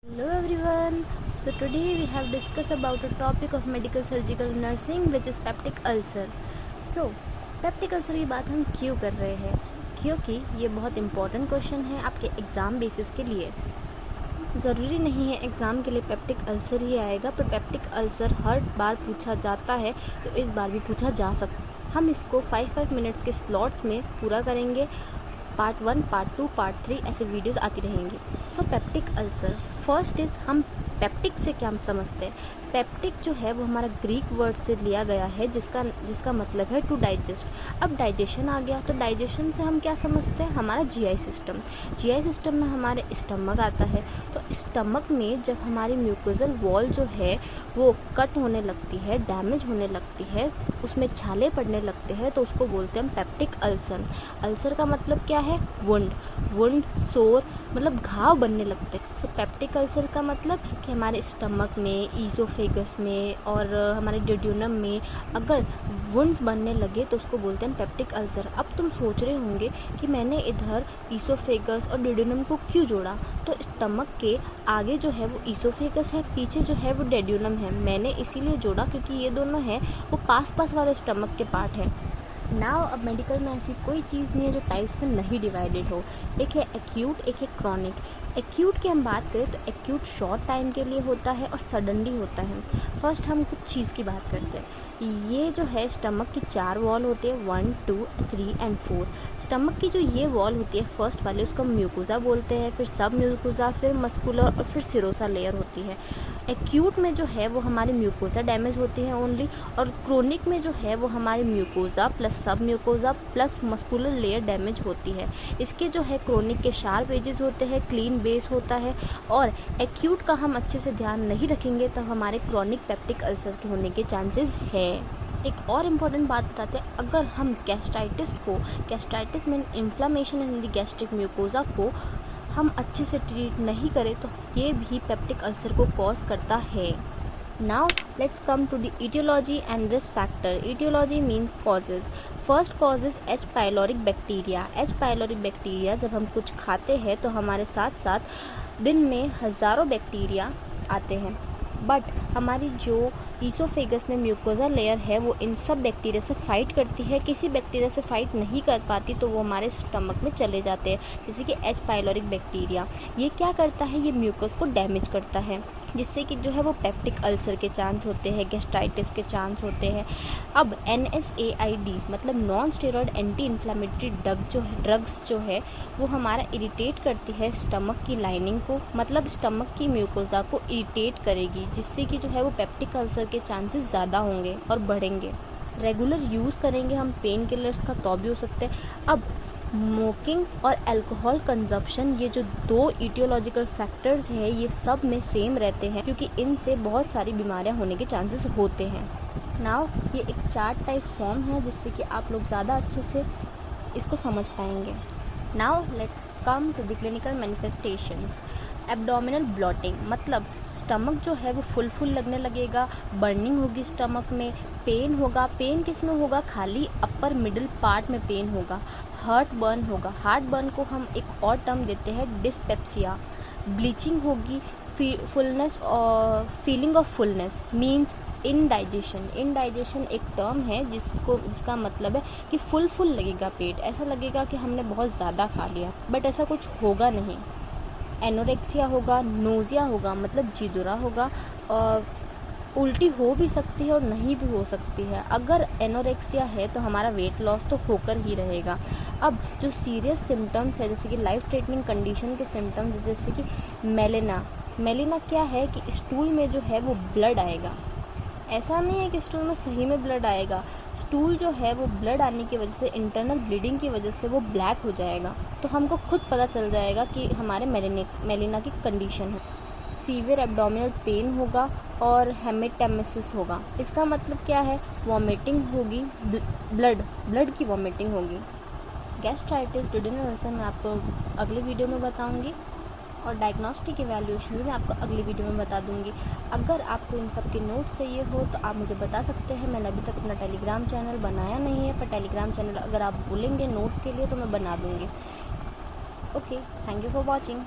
Hello everyone. So today we have discussed about a topic of medical surgical nursing which is peptic ulcer. So peptic ulcer की बात हम क्यों कर रहे हैं? क्योंकि ये बहुत इम्पोर्टेंट क्वेश्चन है आपके एग्ज़ाम बेसिस के लिए। ज़रूरी नहीं है एग्ज़ाम के लिए पेप्टिक अल्सर ही आएगा, पर पेप्टिक अल्सर हर बार पूछा जाता है तो इस बार भी पूछा जा सकता है। हम इसको 5 मिनट्स के स्लॉट्स में पूरा करेंगे। पार्ट 1, पार्ट 2, पार्ट 3 ऐसे वीडियोस आती रहेंगी। सो पेप्टिक अल्सर फर्स्ट इज़ हम पेप्टिक से क्या हम समझते हैं। पेप्टिक जो है वो हमारा ग्रीक वर्ड से लिया गया है जिसका मतलब है टू डाइजेस्ट। अब डाइजेशन आ गया तो डाइजेशन से हम क्या समझते हैं, हमारा जीआई सिस्टम में हमारे स्टमक आता है। तो स्टमक में जब हमारी म्यूकोजल वॉल जो है वो कट होने लगती है, डैमेज होने लगती है, उसमें छाले पड़ने लगते हैं तो उसको बोलते हैं पेप्टिक अल्सर। अल्सर का मतलब क्या है, वुंड सोर मतलब घाव बनने लगते हैं। सो पेप्टिक अल्सर का मतलब कि हमारे स्टमक में, ईसोफेगस में और हमारे ड्यूडेनम में अगर वुंड्स बनने लगे तो उसको बोलते हैं पेप्टिक अल्सर। अब तुम सोच रहे होंगे कि मैंने इधर ईसोफेगस और ड्यूडेनम को क्यों जोड़ा। तो स्टमक के आगे जो है वो ईसोफेगस है, पीछे जो है वो ड्यूडेनम है। मैंने इसीलिए जोड़ा क्योंकि ये दोनों हैं वो पास वाले स्टमक के पार्ट हैं। नाउ अब मेडिकल में ऐसी कोई चीज़ नहीं है जो टाइप्स में नहीं डिवाइडेड हो। एक है एक्यूट, एक है क्रॉनिक। एक्यूट की हम बात करें तो एक्यूट शॉर्ट टाइम के लिए होता है और सडनली होता है। फर्स्ट हम कुछ चीज़ की बात करते हैं। ये जो है स्टमक की 4 वॉल होते हैं, 1, 2, 3 एंड 4। स्टमक की जो ये वॉल होती है फर्स्ट वाले उसको म्यूकोजा बोलते हैं, फिर सब म्यूकोजा, फिर मस्कुलर और फिर सिरोसा लेयर होती है। एक्यूट में जो है वो हमारी म्यूकोजा डैमेज होती है ओनली, और क्रोनिक में जो है वो हमारी म्यूकोजा प्लस सब mucosa plus muscular layer damage होती है। इसके जो है क्रोनिक के शार्प एजेस होते हैं, क्लीन बेस होता है, और एक्यूट का हम अच्छे से ध्यान नहीं रखेंगे तो हमारे क्रोनिक पेप्टिक अल्सर के होने के चांसेस है। एक और इम्पॉर्टेंट बात बताते हैं, अगर हम गैस्ट्राइटिस में inflammation in the gastric mucosa को हम अच्छे से ट्रीट नहीं करें तो ये भी पेप्टिक अल्सर को कॉज करता है। Now let's come to the etiology and risk factor. Etiology means causes. First cause is H. pylori bacteria. H. pylori bacteria जब हम कुछ खाते हैं तो हमारे साथ साथ दिन में हज़ारों बैक्टीरिया आते हैं, बट हमारी जो ईसोफेगस में म्यूकोजा लेयर है वो इन सब बैक्टीरिया से फाइट करती है। किसी बैक्टीरिया से फाइट नहीं कर पाती तो वो हमारे स्टमक में चले जाते हैं, जैसे कि एच पाइलोरिक बैक्टीरिया। ये क्या करता है, ये म्यूकस को डैमेज करता है, जिससे कि जो है वो पेप्टिक अल्सर के चांस होते हैं, गैस्ट्राइटिस के चांस होते हैं। अब NSAID मतलब non steroid anti inflammatory drugs जो है वो हमारा इरिटेट करती है स्टमक की लाइनिंग को, मतलब स्टमक की म्यूकोजा को इरिटेट करेगी, जिससे कि जो है वो पेप्टिक अल्सर के चांसेस ज़्यादा होंगे और बढ़ेंगे। रेगुलर यूज़ करेंगे हम पेन किलर्स का तो भी हो सकते हैं। अब स्मोकिंग और अल्कोहल कंजप्शन, ये जो 2 ईटियोलॉजिकल फैक्टर्स हैं ये सब में सेम रहते हैं, क्योंकि इनसे बहुत सारी बीमारियां होने के चांसेस होते हैं। नाउ ये एक चार्ट टाइप फॉर्म है जिससे कि आप लोग ज़्यादा अच्छे से इसको समझ पाएंगे। Now let's come to the clinical manifestations. Abdominal bloating मतलब स्टमक जो है वो फुल लगने लगेगा, बर्निंग होगी स्टमक में, पेन होगा। पेन किस में होगा, खाली अपर मिडिल पार्ट में पेन होगा। हार्ट बर्न होगा, हार्ट बर्न को हम एक और टर्म देते हैं डिस्पेप्सिया। ब्लीचिंग होगी, फुलनेस और feeling of fullness means indigestion एक टर्म है जिसका मतलब है कि फुल लगेगा पेट, ऐसा लगेगा कि हमने बहुत ज़्यादा खा लिया, बट ऐसा कुछ होगा नहीं। एनोरेक्सिया होगा, नोज़िया होगा मतलब जिदुरा होगा, और उल्टी हो भी सकती है और नहीं भी हो सकती है। अगर एनोरेक्सिया है तो हमारा वेट लॉस तो होकर ही रहेगा। अब जो सीरियस सिम्टम्स है जैसे कि लाइफ थ्रेटनिंग कंडीशन के सिम्टम्स, जैसे कि मेलिना क्या है कि स्टूल में जो है वो ब्लड आएगा। ऐसा नहीं है कि स्टूल में सही में ब्लड आएगा, स्टूल जो है वो ब्लड आने की वजह से, इंटरनल ब्लीडिंग की वजह से वो ब्लैक हो जाएगा, तो हमको खुद पता चल जाएगा कि हमारे मेलिना की कंडीशन है। सीवियर एब्डोमिनल पेन होगा और हेमेटेमेसिस होगा। इसका मतलब क्या है, वॉमिटिंग होगी, ब्लड की वॉमिटिंग होगी। गैस्ट्राइटिस, ड्यूडेनल अल्सर मैं आपको अगले वीडियो में बताऊंगी, और डायग्नोस्टिक इवैल्यूएशन भी मैं आपको अगली वीडियो में बता दूंगी। अगर आपको इन सब के नोट्स चाहिए हो तो आप मुझे बता सकते हैं। मैंने अभी तक अपना टेलीग्राम चैनल बनाया नहीं है, पर टेलीग्राम चैनल अगर आप बोलेंगे नोट्स के लिए तो मैं बना दूंगी। Okay, thank you for watching.